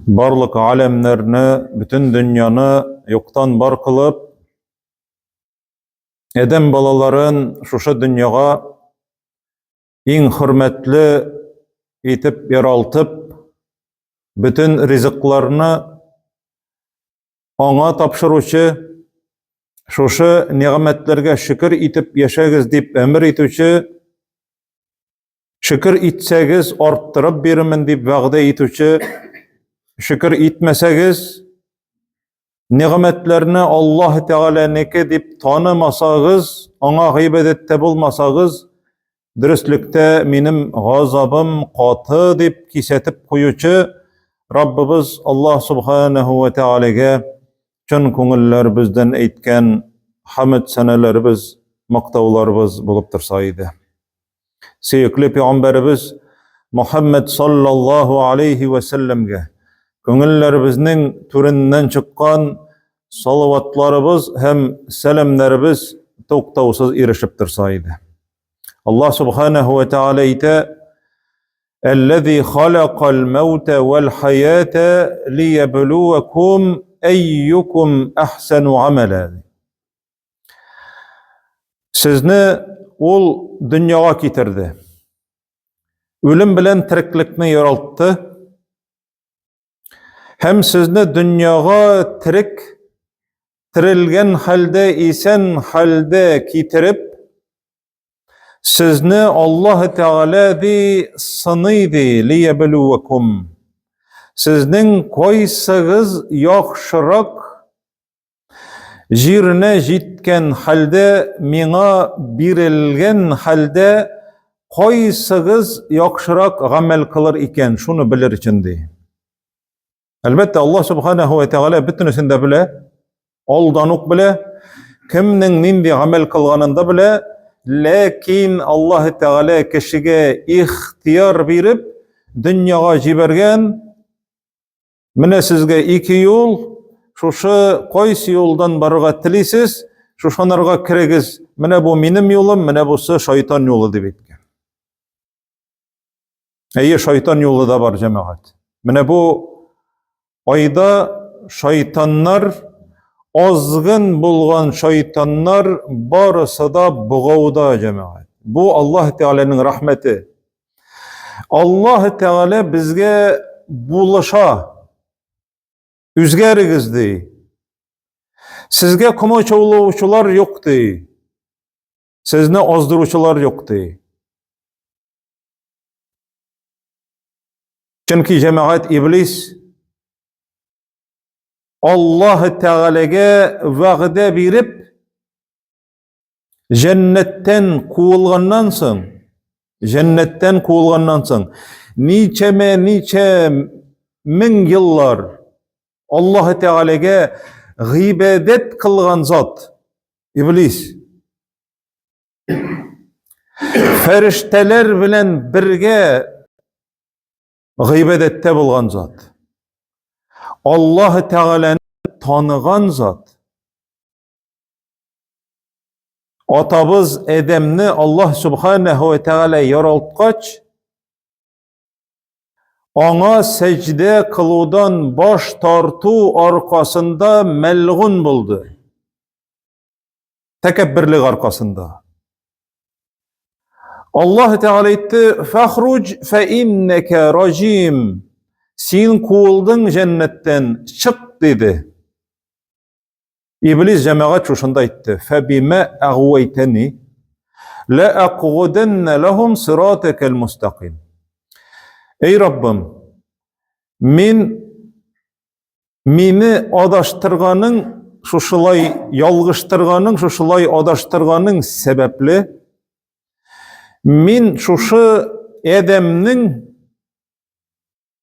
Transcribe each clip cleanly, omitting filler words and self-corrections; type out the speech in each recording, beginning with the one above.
Barlık alemlerini, bütün dünyanı yoktan bar kılıp, Edem balaların şuşa dünyaga iň hürmetli itip yaraltıp, bütün rizıklarını ona tapşırıcı, şuşa nimetlerge şükür itip yaşagiz dip emir etüçü, şükür itsegiz arttırıp berimin dip va'da etüçü, şükür itmesegiz, nimetlerini Allah Teala neke dip tanımasagız, ona gıybedette bulmasagız, dürüstlükte minim gazabım katı dip kisetip koyucu, Rabbimiz Allah Subhanahu ve Teala'ga çün köngüller bizden eýtgen hamd senelerimiz, maktawlarımız bolup tursaydı. Seýekli Peygamberimiz Muhammed sallallahu aleyhi ve sellemge köngüllerimizning türünden çıkan salavatlarımız hem selamlarımız toktawsız erişip tursaydı. Allah Subhanahu ve Teala ite "Ellezî halaqal mevte vel hayâte liyebluvekum eyyukum ahsanu amela." Sizni ol dünyaga getirdi. Ölüm bilen tiriklikni yaraltdı. Hem sizni dünyaga tirilgen halde, isen halde getirip, sizni Allah Teala di sınıydı liyebluvekum. Sizning koysagiz yaxşırak jirine jitken halde, miňa birilgen halde koysagiz yaxşırak gamel kılar iken, şunu bilir içindi. Elbette Allah Subhanahu ve Teala bütünesinde bile, aldanık bile, kimning nindi gamel kılganında bile, lakin Allah Teala kişige ihtiyar berip dünyaga jibergen, mine sizge iki yol, şuşu koysi yoldan barıga tilisiz, şuşanarga kiregiz, mine bu minim yolum, mine bu şeytan yolu dip etken. Şeytan yolu da var cemaat. Mine bu ayda şeytanlar, azgın bulgan şeytanlar barısı da buğavda cemaat. Bu Allah Teala'nın rahmeti. Allah Teala bizge bulaşa, üzgerigiz dey. Sizge komoçoğluçular yok dey. Sizni azdıruçular yok dey. Çünkü cemaat iblis Allah Teala'ga va'da berip cennetten kovulgandan soň niçe min yıllar Allah Teala'ga gıybedet kılgan zat iblis ferişteler bilen birge gıybedette bulgan zat, Allah Teala'nı tanıgan zat, atabız Edemni Allah Subhanahu ve Teala yaraltkaç, ona secde kılıdan baş tartu arkasında melgun buldu. Tekebbirlik arkasında. Allah Teala etti, "Fahruc fe inneke racim." Sen kuuldun cennetten, çık dedi. İblis cemaat şuşunda etti. "Febime agwayteni la aqudanna lahum siratekel mustaqim." Ey Rabbim, meni adaştırganın, şuşulay yalgıştırganın, şuşulay adaştırganın sebepli, min şuşu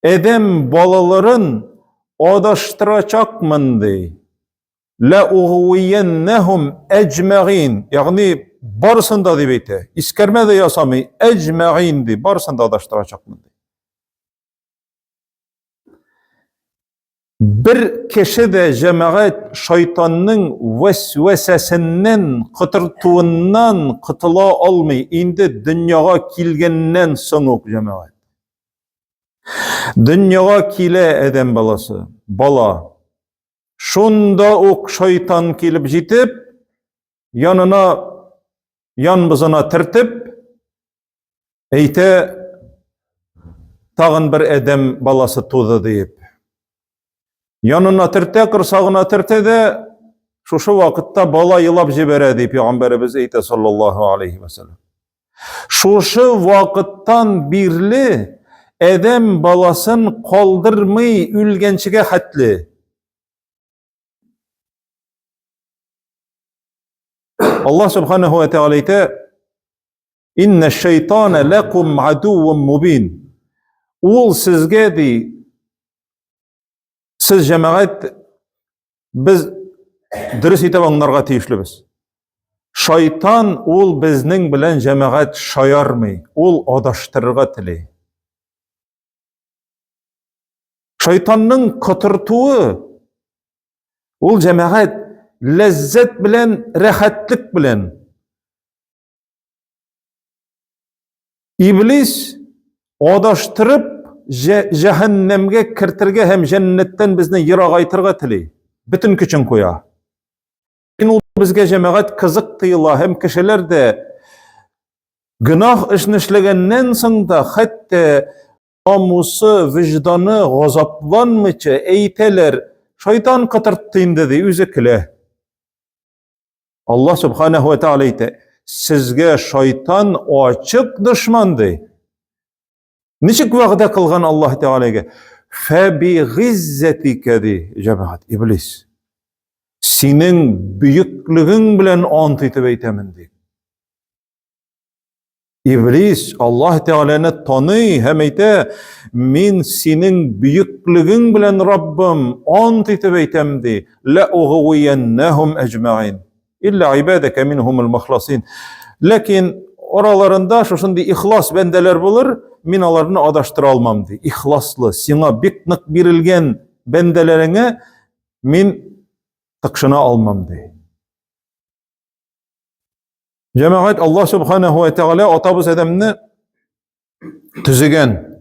Edem balaların adaştıracakmın dey. La ughwiyennahum ecma'in. Yani barısında deyip ete. İskerme de yasamı ecma'in dey. Barısında adaştıracakmın dey. Bir kişi de cemaat şeytanın vesvesesinden, kıtırtuğundan kıtıla almay. Indi dünyaga kilgenden soňuk cemaat. Dünyaga kile edem balası, bala. Şunda ok şeytan kelip jitip, yanına, yanbızına tirtip, eyte tağın bir edem balası tuğdu deyip. Yanına tirte, kırsağına tirte de, şu vakitte bala yılap jibere deyip, Peygamberimiz eyte sallallahu aleyhi ve sellem. Şu vakittan birli, edem balasın kaldırmay ülgençige hatli. Allah subhanahu ve teala ite inne şeytane lekum aduvun mubin. Ul sizge di siz cemaat biz dürüst ite onlarga tiyişlibiz. Şeytan ul bizning bilen cemaat şayarmay, ul odaştırırga tili. Şeytanның kıtırtığı ul cemaat lezzet bilen, rahatlık bilen. İblis odaştırıp cehennemge kirtirge hem cennetten bizni yıragaytırga tili. Bütün küçün koya. Ul bizge cemaat kızık tıyıla hem kişiler de günah işini işlegenden sonra hatta namusu, vicdanı gazaplanmıcı eyteler şeytan kıtırttığın dedi üzükle. Allah subhanahu ve teala ite sizge şeytan açık düşmandı. Niçik va'da kılgan Allah Teala'ga? Fe bi gizzetike di cemaat iblis. Senin büyüklüğün bilen ant etip eytemin di. İblis Allah Teala'nı tanıy hem eyte min senin büyüklüğün bilen Rabbim ant etip eytem di. La uğviyennehum ecma'in. İlla ibadeke minhumul muhlasin. Lakin oralarında şuşunday ihlas bendeler bulur, minalarını adaştıra almam di. İhlaslı, sina biknik birilgen bendelerine min tıkşına almam di. Cemaat Allah subhanahu ve teala otobüs edemini tüzügen,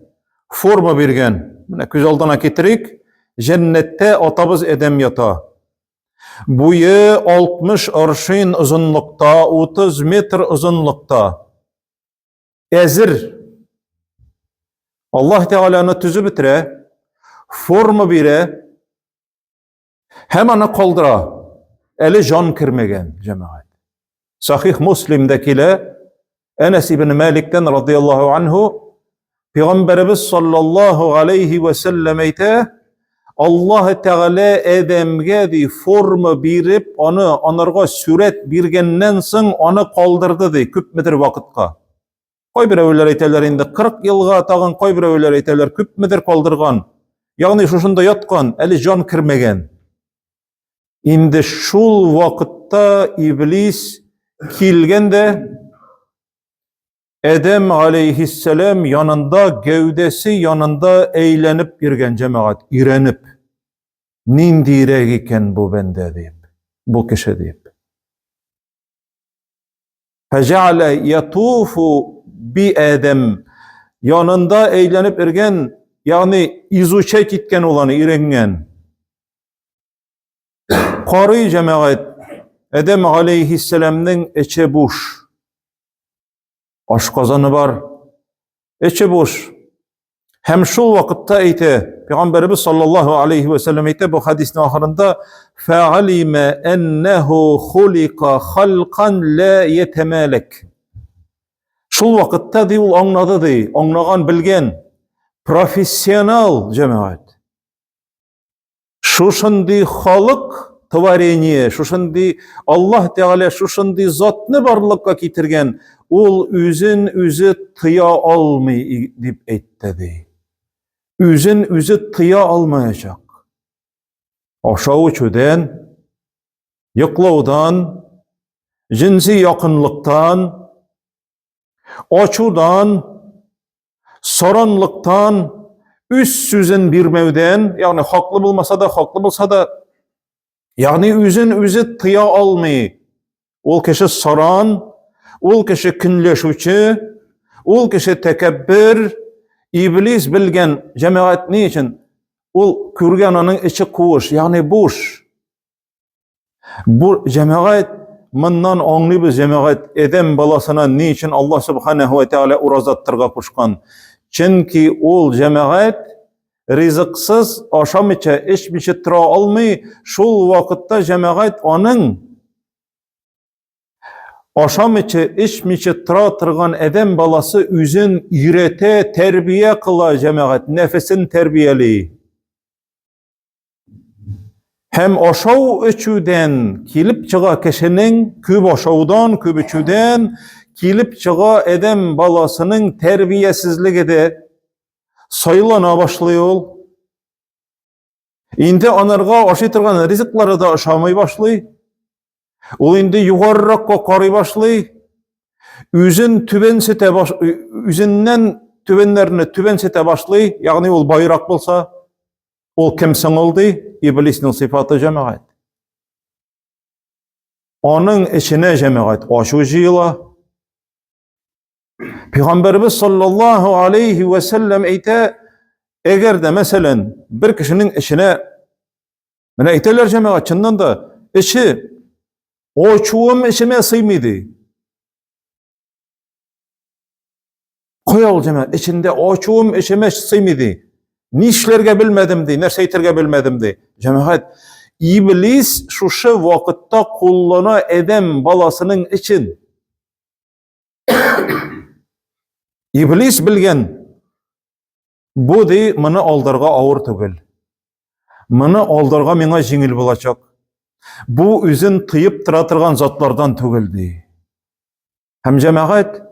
forma bergen. Mine köz aldına ketirik, cennette otobüs edem yata. Boyu 60 arşın uzunlukta, 30 metr uzunlukta. Ezir. Allah Teala'nı tüzü bitire, forma bire, hemen kaldıra. Eli can kirmegen cemaat. Sahih Müslim'dekile Enes ibn Malik'ten radıyallahu anhu Peygamberimiz sallallahu aleyhi ve sellem eyte Allah Teala Adem'ge di forma birip onu onlarga suret birgenden soň onu kaldırdı di köp metre vakitka. Koy bireler eyteler indi 40 yılga tagın koy bireler eyteler köp metre kaldırgan. Yani şuşunda yatkan, eli can kirmegen. Indi şul vakitta iblis kilgende Adem aleyhisselam yanında, gövdesi yanında eğlenip girgen cemaat, irenip. Nindirek iken bu bende deyip, bu kişi deyip. Feceale yatufu bi Adem, yanında eğlenip irgen, yani izuçek itken olanı irengen. Qarı cemaat, Adem aleyhisselamның içi boş. Aşkazanı var, içi boş. Hem şu vakitte eyte, Peygamberimiz sallallahu aleyhi ve sellem eyte bu hadisin ahırında فَعَلِمَ اَنَّهُ خُلِقَ خَلْقًا لَا يَتَمَالَكْ. Şu vakitte de ol anladı de, anlagan bilgen, profesyonel cemaat. Şuşundi halık tvareniye, şuşundi Allah Teala şuşundi zatını barlıkka getirgen, ol üzün üzü tıya almay dip etti de. Üzün üzü tıya almayacak. Aşağı uçudan, yıklaudan, cinsi yakınlıktan, açudan, soranlıktan, üst süzün birmevden, yani haklı bulmasa da, yani üzün üzü tıya almay. Ol kişi soran, ol kişi künleşuçu, ol kişi tekebbür, İblis bilgen cemaat ne için? Ol körgen onun içi kuvuş, yani boş. Bu cemaat mından anlıyız cemaat edem balasına ne için Allah subhanahu ve teala urazattırga kuşkan. Çünkü ol cemaat rizıksız aşamiçe içmişe tıra almay, şol vakitte cemaat onun aşamiçe içmişe tıra tırgan edem balası üzün ürete terbiye kıla cemaat, nefesin terbiyeli. Hem aşağı üçüden kilip çığa kişinin küp aşağıdan küp üçüden kilip çığa edem balasının terbiyesizliği de sayılana başlıyor. İndi anarga aşıtırgan rizikları da aşamay başlıyor. O indi yugarrak qarı başlıyor. Üzün üzündən tübenlerini tüben sete başlıyor. Yani ol bayrak bolsa, ol kimsin oldu? İblisin sıfatı cemaat. Onun içine cemaat aşı jıyla. Peygamberimiz sallallahu aleyhi ve sellem eyte, eğer de mesela bir kişinin içine, bana eyteler cemaat çından da içi, o çuğum içime sıymıydı. Koyal cemaat içinde o çuğum içime sıymıydı. Nişlerge bilmedim di, nerseytirge bilmedim di. Cemaat, İblis şu vakitte kullana edem balasının için. İblis bilgen, bu di mını aldarga ağır tügül. Mını aldarga mına jingil bulacak. Bu üzün tıyıp tıratırgan zatlardan tügüldü. Hem cemaat,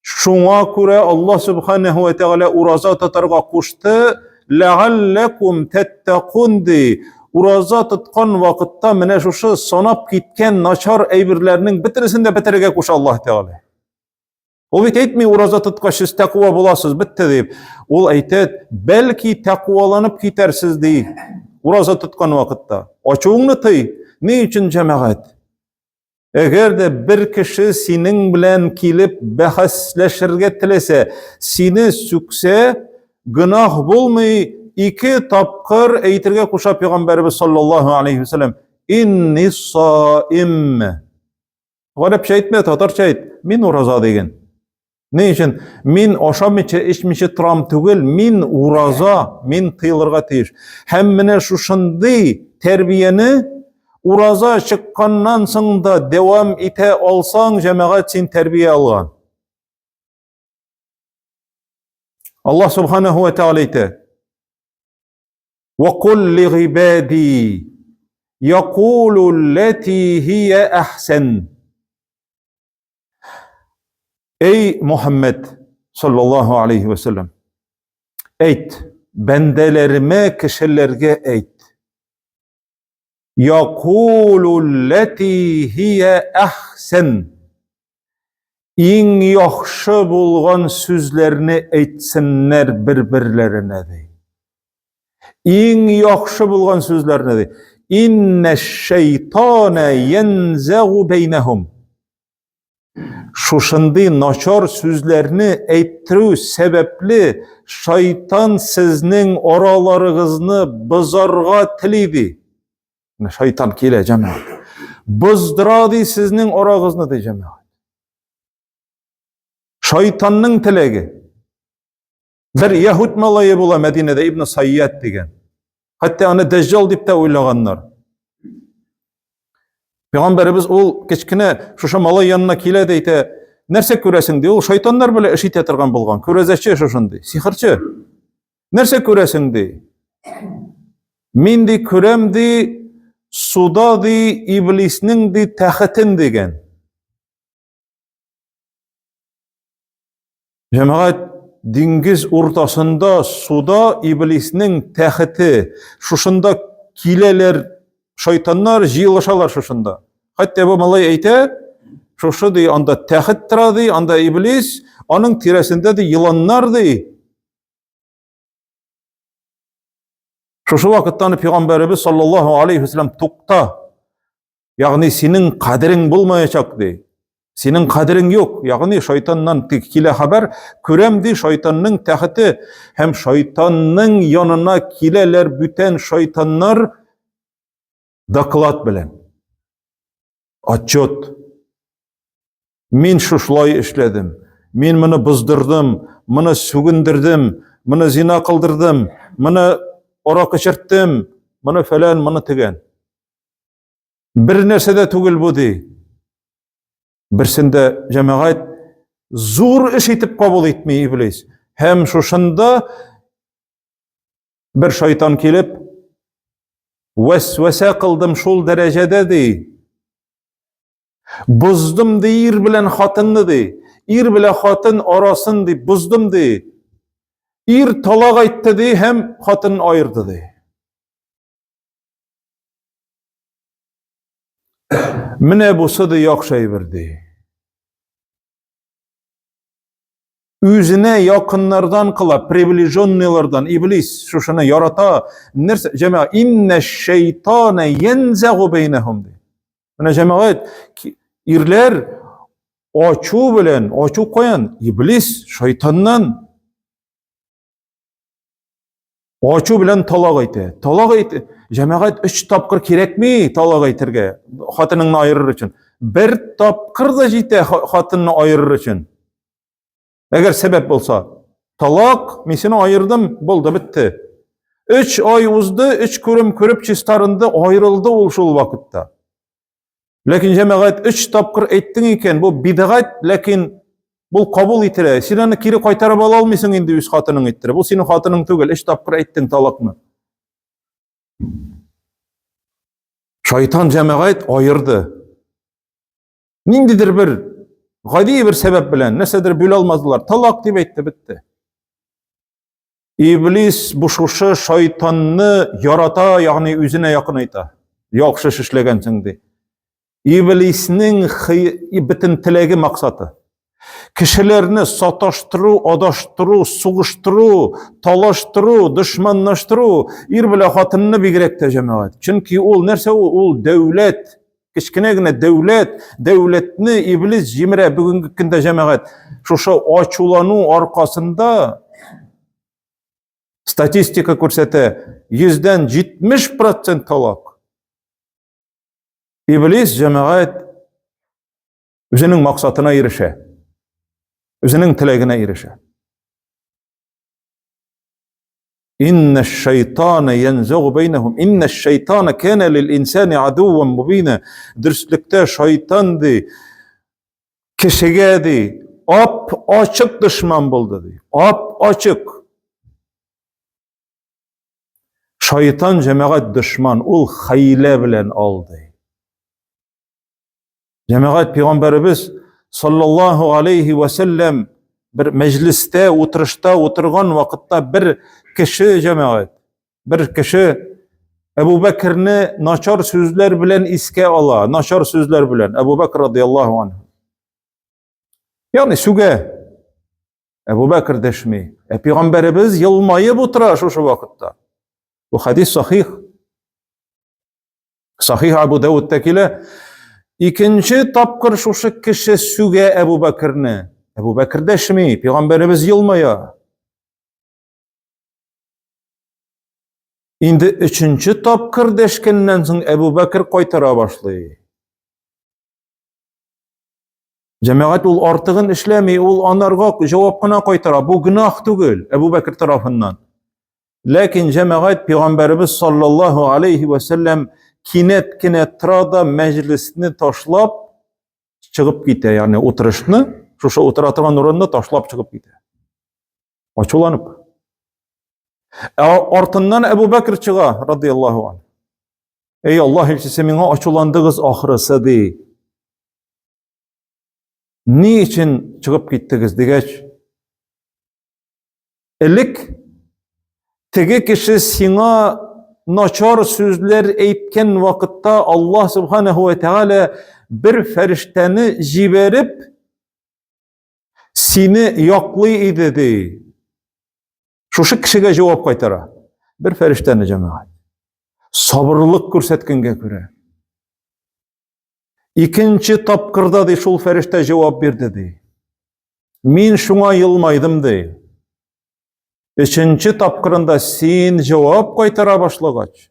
şuna göre Allah subhanahu ve teala urazat atarga kuştu. لَعَلَّكُمْ تَتَّقُونَ di. Urazat atkan vakitte mine şu sanap gitken naçar eybirlerinin bitirisinde bitirge kuş Allah Teala. O bit etmi urazat atkaşız takva bulasız bitti deyip. Ol eytet belki takvalanıp gidersiz değil. Urazat atkan vakitte. Açığını tıy. Ne için cemaat? Eğer de bir kişi senin bilen kilip bahasleşirge tilese, seni sükse, günah bulmayı iki tapkır eytirge kuşa Peygamberimiz sallallahu aleyhi ve sellem. İnni saim. Garip şey etme, tatar şey et. Min uraza degen. Ne için? Min aşamiçe içmişe tram tügül, min uraza, min tıyılırga teyiş. Hem mine şu şındı terbiyeni uraza çıkkandan sonra devam ite alsan cemaat sen terbiye algan. Allah subhanahu ve teala ite. وَقُلْ لِعِبَادِي يَقُولُوا الَّتِي هِيَ أَحْسَنُ. Ey Muhammed sallallahu aleyhi ve sellem, eyt, bendelerime, kişilerge eyt. يَقُولُ الَّتِي هِيَ أَحْسَنُ. İn yaxşı bulgan sözlerini eytsinler birbirlerine dey. İn yaxşı bulgan sözlerini dey. İnne şeytane yenzeğu beynehum. Şuşundu naçar sözlerini eyttiru sebepli şeytan siznin oralarınızı bızarga tilidi. Şeytan kile cemaat. Bızdıradı siznin orağınızı dey cemaat. Şeytanın tilegi. Bir Yahud malayı bula Medine'de İbn Sayyad degen. Hatta onu Deccal deyip de oylaganlar. Peygamberimiz ol keçkine şuşa malay yanına kile deyte nerse köresin diye ol şeytanlar böyle işit etirgan bulgan. Körezeçi şuşundu. Sihirçi. Nerse köresin diye. Min di körem di suda di iblisinin di tahitin degen. Cemaat dengiz ortasında suda iblisinin tahiti, şuşunda kileler, şeytanlar jiylaşalar şuşunda. Hatta bu malay eyte, şuşu di anda tahit tiradı, anda iblis, onun tiresinde de yılanlar di. Şuşu vakittan Peygamberimiz sallallahu aleyhi ve sellem tukta, yani senin kaderin bulmayacak di. Senin kadirin yok. Yani şeytandan kile haber köremdi şeytanның tahti hem şeytanның yanına kileler büten şeytanlar doklad bilen. Atçot. Men şuşlay işledim. Men bunu buzdırdım, bunu sügündirdim, bunu zina kıldırdım, bunu orak içirttim, bunu falan, bunu tegen. Bir nersede tugul bu dey. Birsinde cemaat zor iş etip kabul etmeyi iblis. Hem şuşunda bir şeytan kelip vesvese kıldım şul derecede dey. Buzdum dey ir bilen hatınны dey. Ir bilen hatın arasın dey buzdum dey. Ir talak aytdı dey hem hatın ayırdı dey. Mine bu sıdı yakşay verdi. Üzüne yakınlardan kıla, privilejonnilardan iblis şuşunu yarata. Nerse cemaat inne şeytane yenzeğu beynehum dey. Mine cemaat irler açu bilen, açu koyan iblis şeytandan açu bilen talak aytı. Talak aytı. Cemaat 3 tapkır kerek mi talak aytırga? Hatınını ayırır için. Bir tapkır da jite hatınını ayırır için. Eğer sebep olsa. Talak, men seni ayırdım, boldu, bitti. 3 ay uzdu, 3 körüm körüp çistarındı, ayrıldı ol şol vakıtta. Lakin cemaat 3 tapkır ettin iken, bu bid'at, lakin bu kabul etire. Sen onu kiri kaytarıp ala almıyorsun indi üz hatının ettire. Bu senin hatının tugel, 3 tapkır ettin talakını. Şeytan cemaat ayırdı. Nindidir bir gadi bir sebep bilen, nesedir bül almazdılar. Talak deyip etti, bitti. İblis bu şuşu şeytanını yarata, yani üzüne yakın ayta. Yakşı işlegensin de. İblisinin bütün tilegi maksatı. Kişilerini sataştırı, adaştırı, suğuştırı, talaştırı, düşmanlaştırı, ir bile hatınını bigirekte cemaat. Çünkü ol nerse ol devlet, kiçkinegine devlet, devletini iblis jimire bugünkü günde cemaat. Şuşu açulanı arkasında statistika korsete %70% talak. İblis cemaat özünün maksatına erişe. Özünün tilegine erişe. İnne'ş-şeytane yenzeğu beynehum. İnne'ş-şeytane kâne lil-insâni aduven mubîne. Dürüstlükte şeytan di, kişiye di, ap açık düşman buldu di. Ap açık. Şeytan cemaat düşman, ol hayle bilen aldı. Cemaat Peygamberimiz sallallahu aleyhi ve sellem bir mecliste, oturuşta oturgan vakitte bir kişi cemaat, bir kişi Ebu Bekir'ni naçar sözler bilen iske ala, naçar sözler bilen Ebu Bekir radıyallahu anh. Yani süge Ebu Bekir deşmi. Peygamberimiz yılmayıp oturar şu vakitte. Bu hadis sahih. Sahih Abu Davud'takile İkinci tapkır şuşu kişi süge Ebu Bekir'ni. Ebu Bekir deşmi, Peygamberimiz yılmaya. Indi üçüncü tapkır deşkenden soň Ebu Bekir koytara başlay. Cemaat ol artığın işlemi, ol anarga cevapına koytara. Bu günah tugul Ebu Bekir tarafından. Lakin cemaat Peygamberimiz sallallahu aleyhi ve sellem kinet trada meclisini taşlap çıkıp gite, yani oturuşunu şuşa oturatırgan oranda taşlap çıkıp gite. Açulanıp. Artından Ebu Bekir çığa radıyallahu anh. Ey Allah elçisi, mene açulandığız ahırısı dey. Niçin çıkıp gittiniz degeç? Elik tege kişi sina naçar sözler eytken vakitte Allah subhanehu ve teala bir ferişteni jiberip seni yaklıydı dey. Şuşu kişiye cevap kaytara. Bir ferişteni cemaat. Sabırlık görsetkenge göre. İkinci tapkırda de şul ferişte cevap berdi de. Min şuna yılmaydım de. Üçüncü tapkırında sen cevap kaytara başlagaç.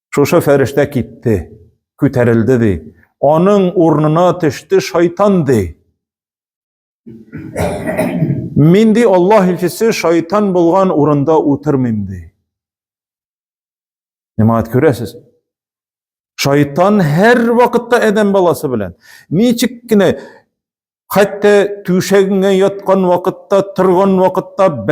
Şuşa ferişte gitti. Küterildi de. Onun urnuna tişti şeytan de. Min de Allah ilkisi şeytan bulgan urunda oturmayım de. Nemaat göresiz? Şeytan her vakitte eden balası bilen. Niçikkine hatta tüşegine yatkan vakitte, tırgan vakitte,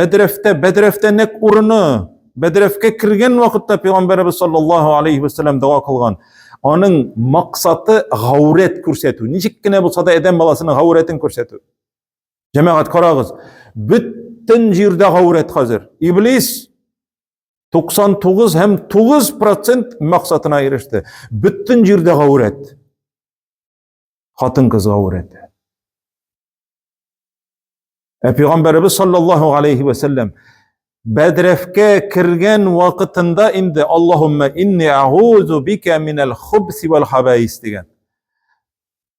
bedrefte nek urunu, bedrefke kirgen vakitte Peygamberimiz sallallahu aleyhi ve sellem dua kılgan. Onun maksatı gavret körsetu. Niçikkine bulsa da eden balasının gavretin körsetu. Cemaat karağız. Bütün jirde gavret hazır. İblis 99 hem 9% maksatına erişti. Bütün jirde gavret. Hatın kız gavret. Peygamberimiz sallallahu aleyhi ve sellem Bedrefke kirgen vakitinde indi Allahümme inni a'udhu bike minel khubsi vel habais degen.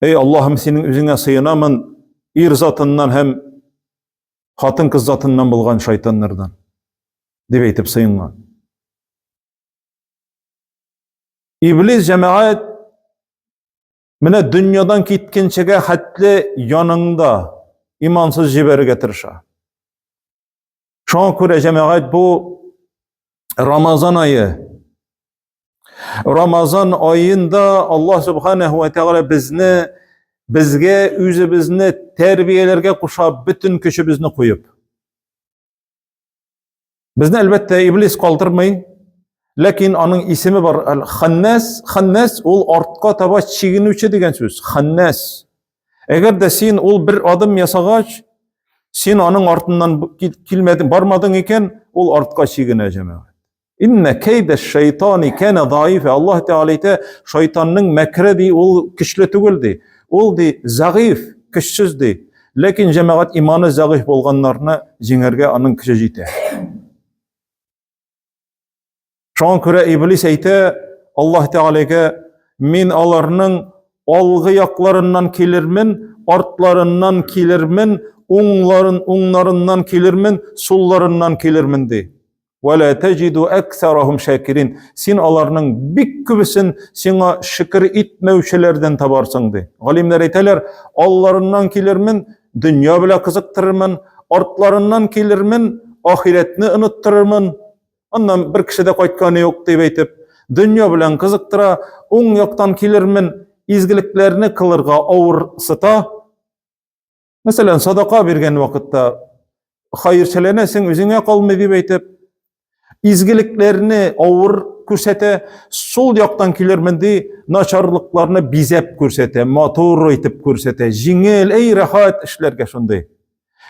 Ey Allah'ım senin üzüne sığınamın ir zatından hem hatın kız zatından bulgan şeytanlardan. Deb eytip sığınma. İblis cemaat mine dünyadan kitkinçege hatli yanında imansız jiberi getirişa. Şoň köre cemaat bu Ramazan ayı. Ramazan ayında Allah subhanehu ve teala bizge özübizni terbiyelerge kuşap bütün küçübizni koyup. Bizni elbette iblis kaldırmay. Lakin onun ismi var. Hannas. Hannas ol artka taba çiginüçi degen söz. Hannas. Eğer de sen ol bir adım yasagaç, sen onun artından kilmedin, barmadın iken ol artka çigine cemaat. İnne keyde şeytani kene zayıfe. Allah Teala ite şeytanın mekredi ol kişli tügüldü. Ol di zayıf, kişsizdi. Lakin cemaat imanı zayıf bolganlarına jiňerge onun kişi jite. Şoň köre iblis eýte Allah Teala'ga min alarının algı yaklarından kelirmin, artlarından kelirmin, uňlarından kelirmin, sullarından kelirmin de. Ve la tecidu ekserahum şakirin. Sen alarının bik kübisin sana şükür etmeýçilerden tabarsyň de. Galimler eýteler, allarından kelirmin, dünýä bilen kızıktırırmın, artlarından kelirmin, ahiretni unuttururmın. Ondan bir kişide koytkany yok dep eytip, dünýä bilen kızyktyra, oň ýaktan kelirmin, izgiliklerini kılırga awırsyta. Mesela sadaka bergen wagtda haýyrçylana sen özüňe galmy dep eytip, izgiliklerini awır körsete, sol ýaktan kelirmindi, naçarlyklaryny bizep körsete, motor etip körsete, jiňel, ey rahat işlerge şunday.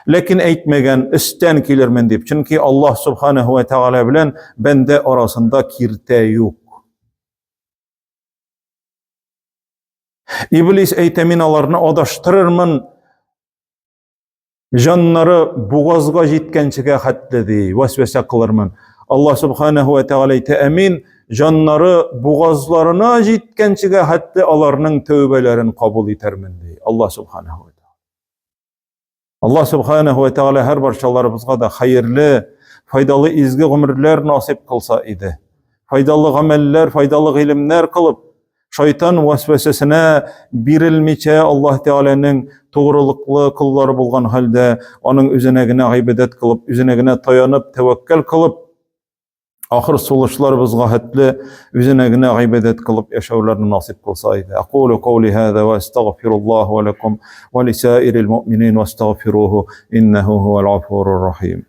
Lakin eytmegen üstten kelirmen dep. Çünki Allah subhanehu ve teala bilen bende arasında kirte yok. İblis eyteminalaryny adaştırırmın, janları boğazga jitkençige hatledi, vesvese kılırmın. Allah subhanehu ve teala eyte emin, janları boğazlarına jitkençige hatli alarının tövbelerini kabul itermin dey. Allah subhanehu ve teala. Allah subhanehu ve teala her barşalarımızga da hayırlı, faydalı izgi ömürler nasip kılsa idi. Faydalı ameller, faydalı ilimler kılıp, şeytan vesvesesine birilmiçe Allah Teala'nın doğruluklu kulları bulgan halde, onun üzerine ibadet kılıp, üzerine tayanıp, tevekkül kılıp, ahir suluşlarımızga hatli, üzerine ibadet kılıp, yaşavlarını nasip kılsaydı. Aqulu qawli hâzâ ve estağfirullah ve lekum ve lisâiril mu'minin ve estağfiruhu innehu huvel gafurur rahim.